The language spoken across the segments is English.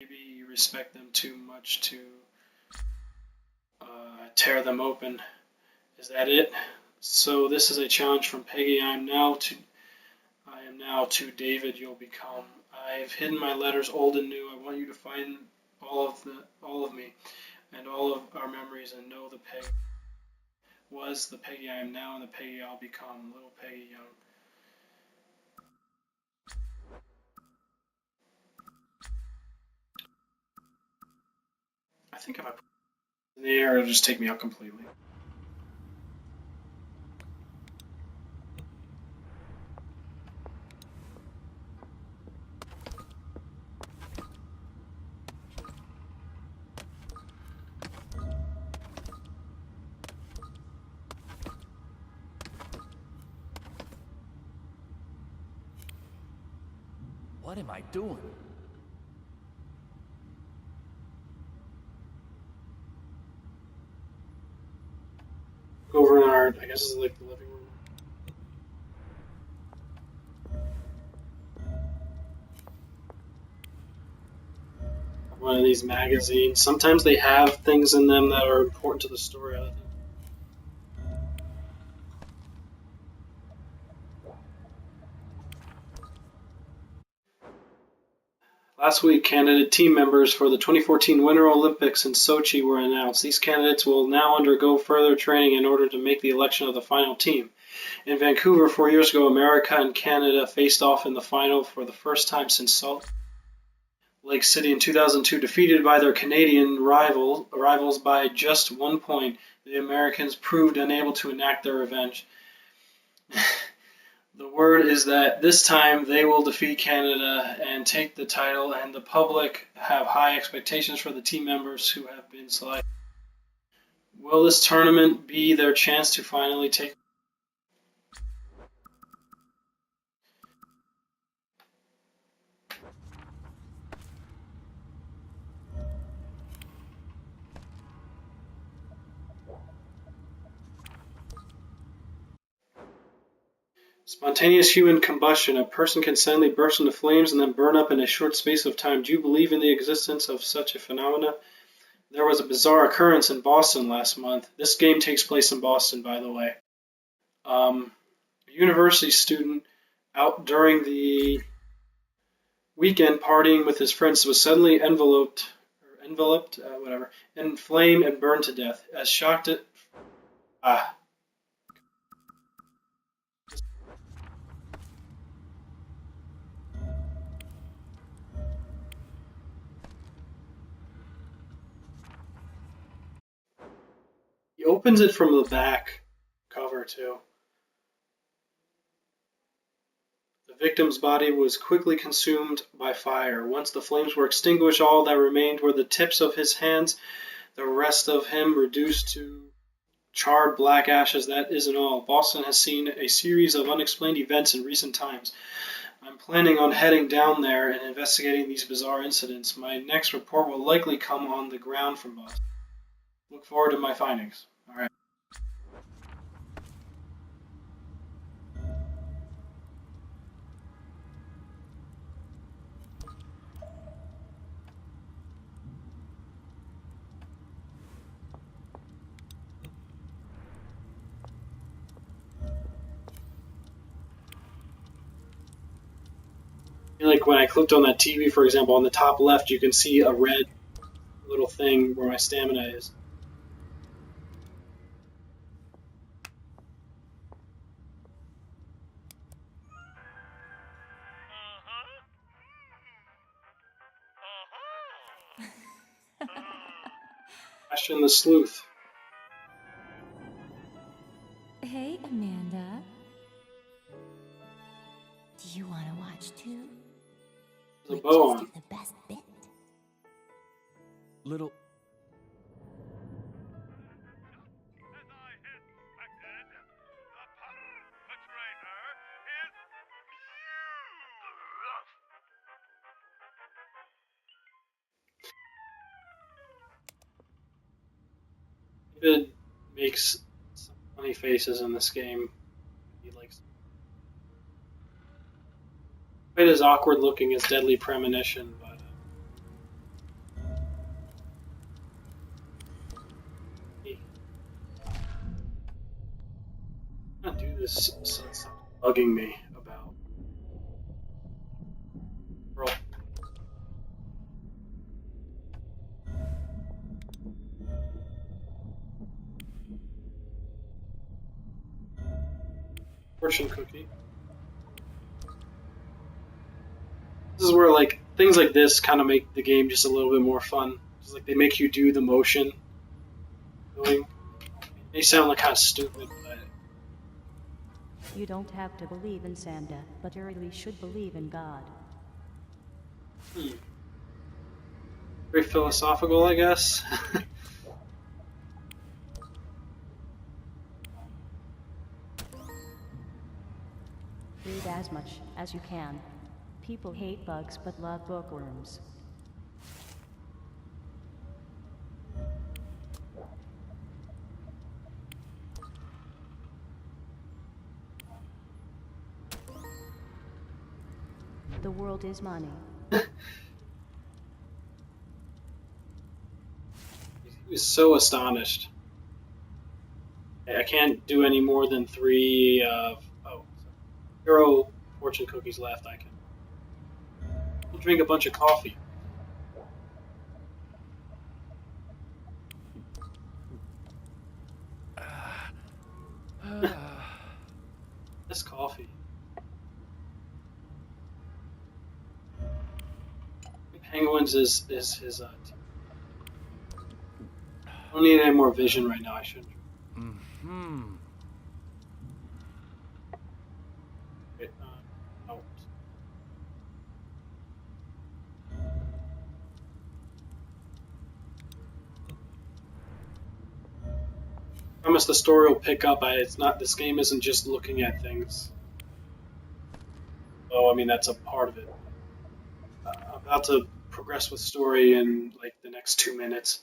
maybe you respect them too much to tear them open. Is that it? So this is a challenge from Peggy. I am now to David. You'll become. I've hidden my letters, old and new. I want you to find all of me, and all of our memories, and know the Peggy was, the Peggy I am now, and the Peggy I'll become. Little Peggy Young. I think if I put it in the air, it'll just take me out completely. What am I doing? Over in our, I guess it's like the living room. One of these magazines. Sometimes they have things in them that are important to the story. Last week, candidate team members for the 2014 Winter Olympics in Sochi were announced. These candidates will now undergo further training in order to make the election of the final team. In Vancouver 4 years ago, America and Canada faced off in the final for the first time since Salt Lake City in 2002. Defeated by their Canadian rivals by just 1 point, the Americans proved unable to enact their revenge. The word is that this time they will defeat Canada and take the title, and the public have high expectations for the team members who have been selected. Will this tournament be their chance to finally take? Spontaneous human combustion. A person can suddenly burst into flames and then burn up in a short space of time. Do you believe in the existence of such a phenomena? There was a bizarre occurrence in Boston last month. This game takes place in Boston, by the way. A university student out during the weekend partying with his friends was suddenly enveloped, in flame and burned to death. As shocked at he opens it from the back cover too. The victim's body was quickly consumed by fire. Once the flames were extinguished, all that remained were the tips of his hands, the rest of him reduced to charred black ashes. That isn't all. Boston has seen a series of unexplained events in recent times. I'm planning on heading down there and investigating these bizarre incidents. My next report will likely come on the ground from Boston. Look forward to my findings. All right. Like when I clicked on that TV, for example, on the top left, you can see a red little thing where my stamina is. Question the sleuth. Hey, Amanda. Do you want to watch too? There's a bow on. The best bit. Little... David makes some funny faces in this game. He likes quite as awkward looking as Deadly Premonition, but This something bugging me about. Roll. Fortune cookie. This is where like things like this kind of make the game just a little bit more fun. Just like they make you do the motion. Doing. They sound like kind of stupid, but You don't have to believe in Sanda, but you really should believe in God. very philosophical, I guess. Read as much as you can. People hate bugs but love bookworms. The world is money. He was so astonished. I can't do any more than 3 0 fortune cookies left. I can. I'll drink a bunch of coffee. This coffee. Penguins is his. I don't need any more vision right now. I shouldn't. Wait, no. I promise the story will pick up. It's not. This game isn't just looking at things. Oh, I mean that's a part of it. I'm about to progress with story in like the next 2 minutes.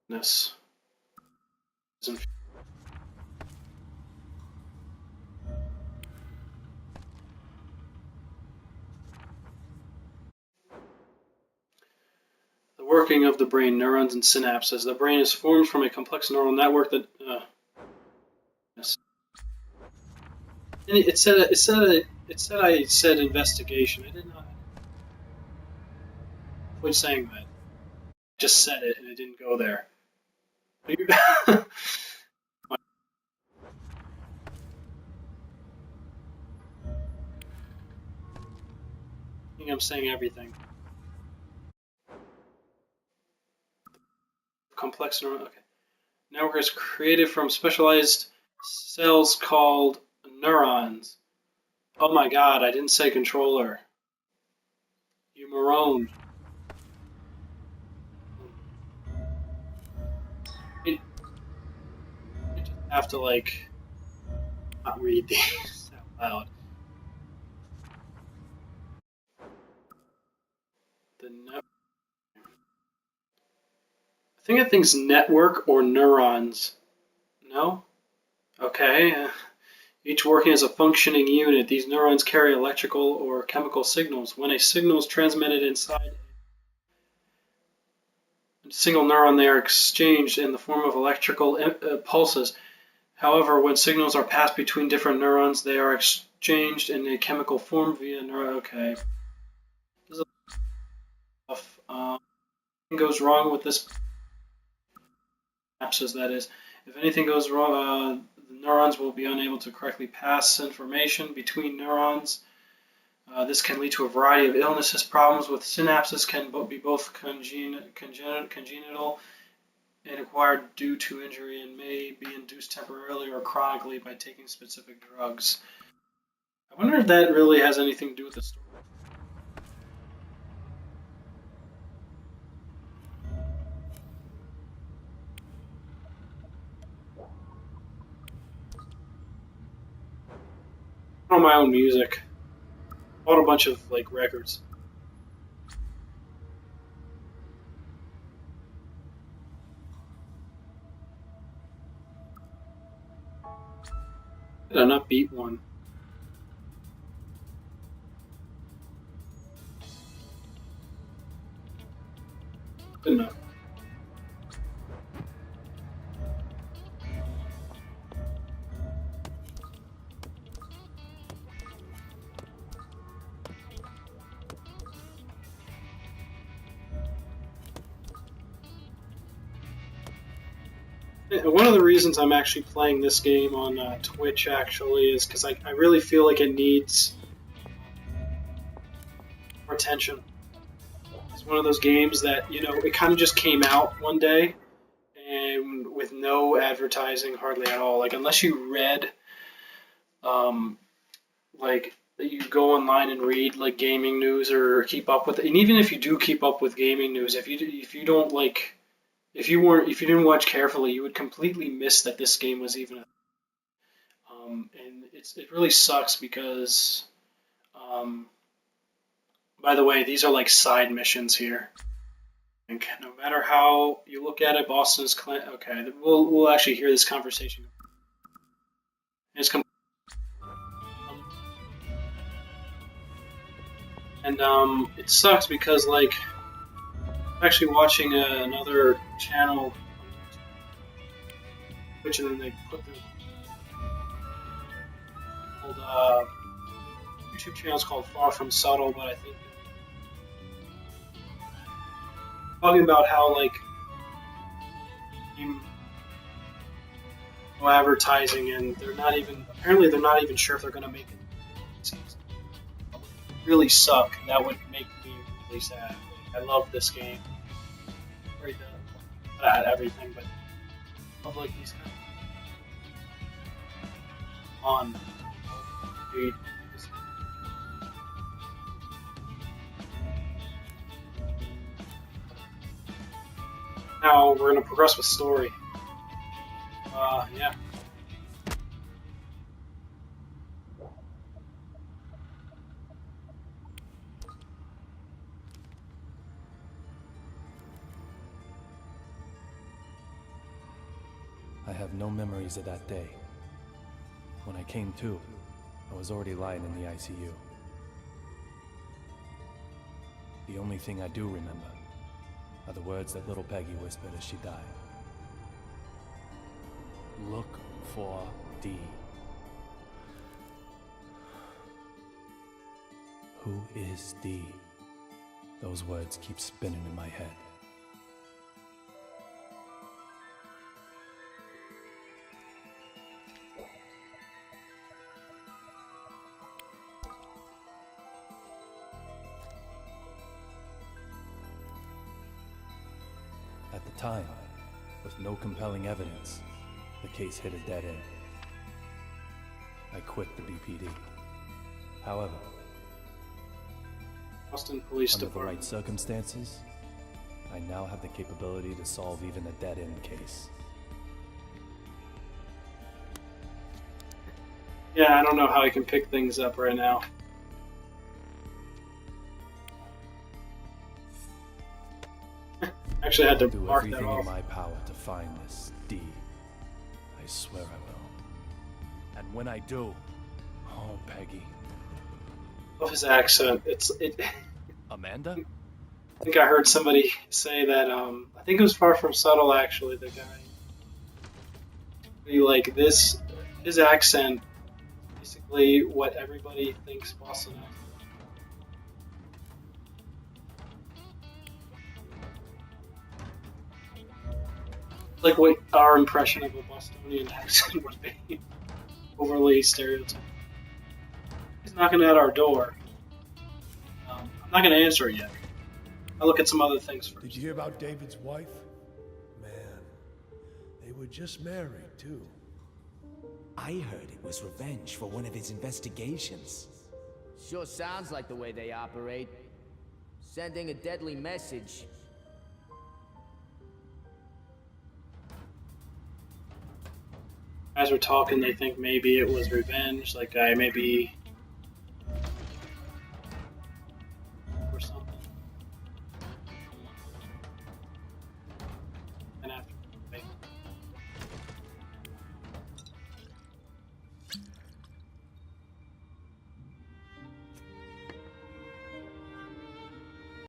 This. The working of the brain, neurons and synapses. The brain is formed from a complex neural network that. Yes. And it said I said investigation. I did not. Quit saying that. I just said it and it didn't go there. I think I'm saying everything. Complex neuron. Okay. Network is created from specialized cells called neurons. Oh my god, I didn't say controller. You moron. I just have to like not read these out loud. The network. I think it thinks network or neurons. No? Okay. Each working as a functioning unit, these neurons carry electrical or chemical signals. When a signal is transmitted inside a single neuron, they are exchanged in the form of electrical pulses. However, when signals are passed between different neurons, they are exchanged in a chemical form via neuron. Okay. This is tough. Anything goes wrong with this synapses, that is. If anything goes wrong, the neurons will be unable to correctly pass information between neurons. This can lead to a variety of illnesses. Problems with synapses can be both congenital and acquired due to injury and may be induced temporarily or chronically by taking specific drugs. I wonder if that really has anything to do with the story. On my own music. Bought a bunch of like records. Did I not beat one? Good enough. One of the reasons I'm actually playing this game on Twitch actually is because I really feel like it needs more attention. It's one of those games that, you know, it kind of just came out one day and with no advertising hardly at all. Like, unless you read, like, you go online and read like gaming news or keep up with it. And even if you do keep up with gaming news, if you don't like, if you didn't watch carefully, you would completely miss that this game was even. And it really sucks because, by the way, these are like side missions here. And no matter how you look at it, Boston is okay. We'll actually hear this conversation. It's it sucks because like I'm actually watching another channel, which and then they put the old YouTube channel's called Far From Subtle, but I think talking about how like no advertising and they're not even sure if they're gonna make it. Really suck. That would make me really sad. I love this game. Very not everything, but I love like these kind of on dude. Now we're gonna progress with story. Yeah. I have no memories of that day. When I came to, I was already lying in the ICU. The only thing I do remember are the words that little Peggy whispered as she died. Look for D. Who is D? Those words keep spinning in my head. At the time, with no compelling evidence, the case hit a dead end. I quit the BPD. However, Boston Police under the Department. right circumstances, I now have the capability to solve even a dead-end case. Yeah, I don't know how I can pick things up right now. Actually, I had to Do mark that everything off. in my power to find this D. I swear I will. And when I do, oh, Peggy. Love his accent. Amanda? I think I heard somebody say that. I think it was Far From Subtle. Actually, the guy. He like this. His accent, basically, what everybody thinks Boston accent. Like what our impression of a Bostonian accent would be. Overly stereotyped. He's knocking at our door. I'm not going to answer it yet. I'll look at some other things first. Did you hear about David's wife? Man, they were just married, too. I heard it was revenge for one of his investigations. Sure sounds like the way they operate. Sending a deadly message. As we're talking, they think maybe it was revenge. Like, maybe